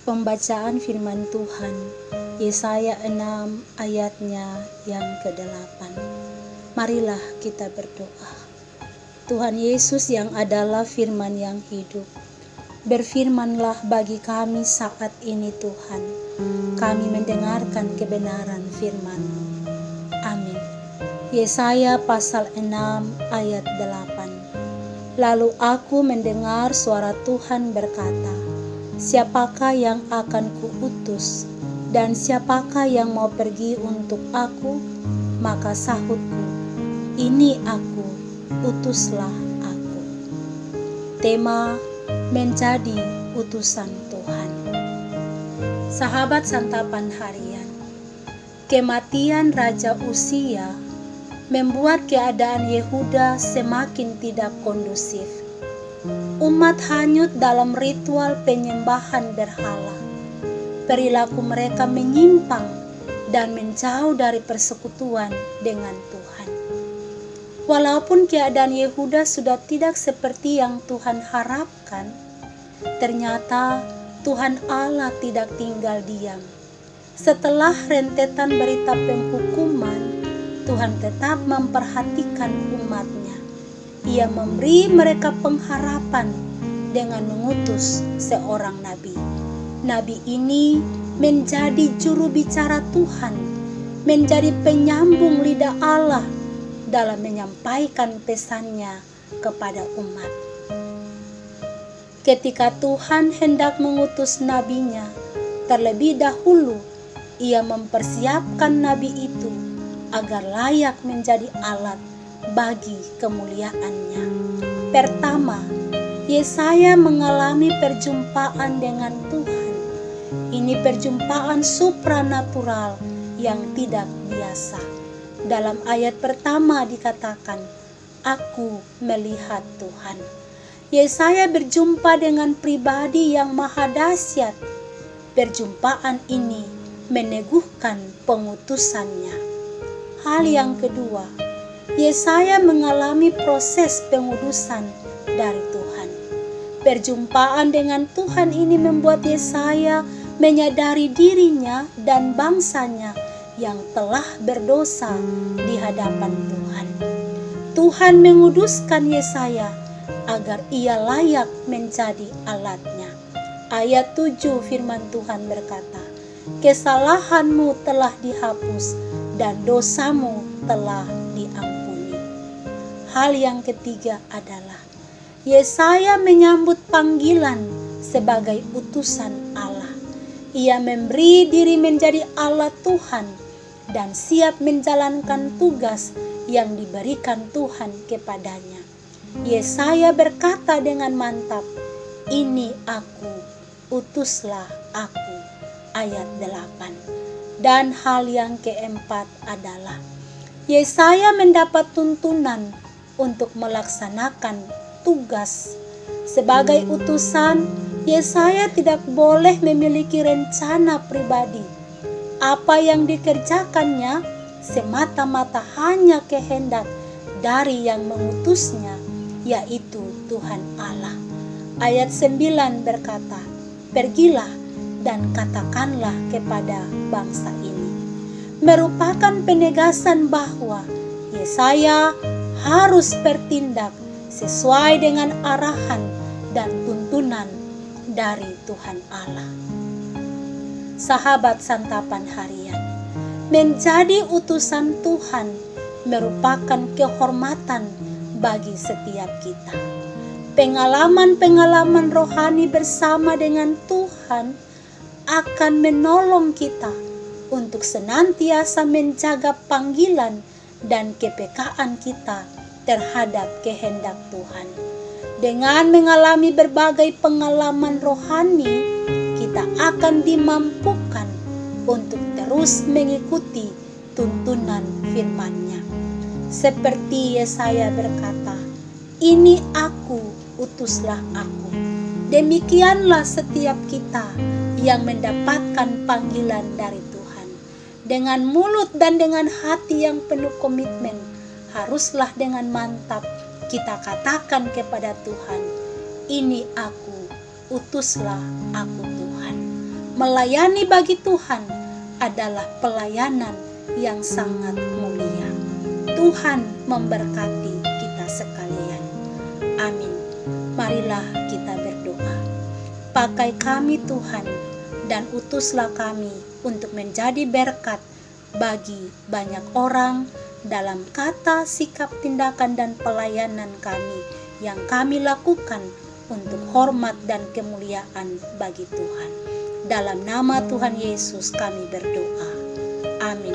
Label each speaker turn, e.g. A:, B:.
A: Pembacaan firman Tuhan, Yesaya 6 ayatnya yang ke-8. Marilah kita berdoa. Tuhan Yesus yang adalah firman yang hidup, berfirmanlah bagi kami saat ini Tuhan. Kami mendengarkan kebenaran firman-Mu. Amin. Yesaya pasal 6 ayat 8. Lalu aku mendengar suara Tuhan berkata, siapakah yang akan kuutus dan siapakah yang mau pergi untuk aku? Maka sahutku, ini aku, utuslah aku. Tema menjadi utusan Tuhan. Sahabat santapan harian, kematian Raja Uzia membuat keadaan Yehuda semakin tidak kondusif. Umat hanyut dalam ritual penyembahan berhala. Perilaku mereka menyimpang dan menjauh dari persekutuan dengan Tuhan. Walaupun keadaan Yehuda sudah tidak seperti yang Tuhan harapkan, ternyata Tuhan Allah tidak tinggal diam. Setelah rentetan berita penghukuman, Tuhan tetap memperhatikan umatnya. Ia memberi mereka pengharapan dengan mengutus seorang nabi. Nabi ini menjadi juru bicara Tuhan, menjadi penyambung lidah Allah dalam menyampaikan pesannya kepada umat. Ketika Tuhan hendak mengutus nabinya, terlebih dahulu ia mempersiapkan nabi itu agar layak menjadi alat bagi kemuliaannya. Pertama, Yesaya mengalami perjumpaan dengan Tuhan. Ini perjumpaan supranatural yang tidak biasa. Dalam ayat pertama dikatakan, aku melihat Tuhan. Yesaya berjumpa dengan pribadi yang maha dahsyat. Perjumpaan ini meneguhkan pengutusannya. Hal yang kedua, Yesaya mengalami proses pengudusan dari Tuhan. Perjumpaan dengan Tuhan ini membuat Yesaya menyadari dirinya dan bangsanya yang telah berdosa di hadapan Tuhan. Tuhan menguduskan Yesaya agar ia layak menjadi alatnya. Ayat 7 firman Tuhan berkata, kesalahanmu telah dihapus dan dosamu telah diampuni. Hal yang ketiga adalah Yesaya menyambut panggilan sebagai utusan Allah. Ia memberi diri menjadi alat Tuhan dan siap menjalankan tugas yang diberikan Tuhan kepadanya. Yesaya berkata dengan mantap, ini aku, utuslah aku. Ayat 8. Dan hal yang keempat adalah Yesaya mendapat tuntunan untuk melaksanakan tugas. Sebagai utusan, Yesaya tidak boleh memiliki rencana pribadi. Apa yang dikerjakannya semata-mata hanya kehendak dari yang mengutusnya, yaitu Tuhan Allah. Ayat 9 berkata, pergilah dan katakanlah kepada bangsa ini. Merupakan penegasan bahwa Yesaya harus bertindak sesuai dengan arahan dan tuntunan dari Tuhan Allah. Sahabat santapan harian, menjadi utusan Tuhan merupakan kehormatan bagi setiap kita. Pengalaman-pengalaman rohani bersama dengan Tuhan akan menolong kita untuk senantiasa menjaga panggilan dan kepekaan kita terhadap kehendak Tuhan. Dengan mengalami berbagai pengalaman rohani, kita akan dimampukan untuk terus mengikuti tuntunan firman-Nya. Seperti Yesaya berkata, ini aku, utuslah aku. Demikianlah setiap kita yang mendapatkan panggilan dari Tuhan. Dengan mulut dan dengan hati yang penuh komitmen, haruslah dengan mantap kita katakan kepada Tuhan, ini aku, utuslah aku Tuhan. melayani bagi Tuhan adalah pelayanan yang sangat mulia. Tuhan memberkati kita sekalian. Amin. Marilah kita berdoa. Pakai kami Tuhan, dan utuslah kami untuk menjadi berkat bagi banyak orang dalam kata, sikap, tindakan, dan pelayanan kami yang kami lakukan untuk hormat dan kemuliaan bagi Tuhan. Dalam nama Tuhan Yesus kami berdoa. Amin.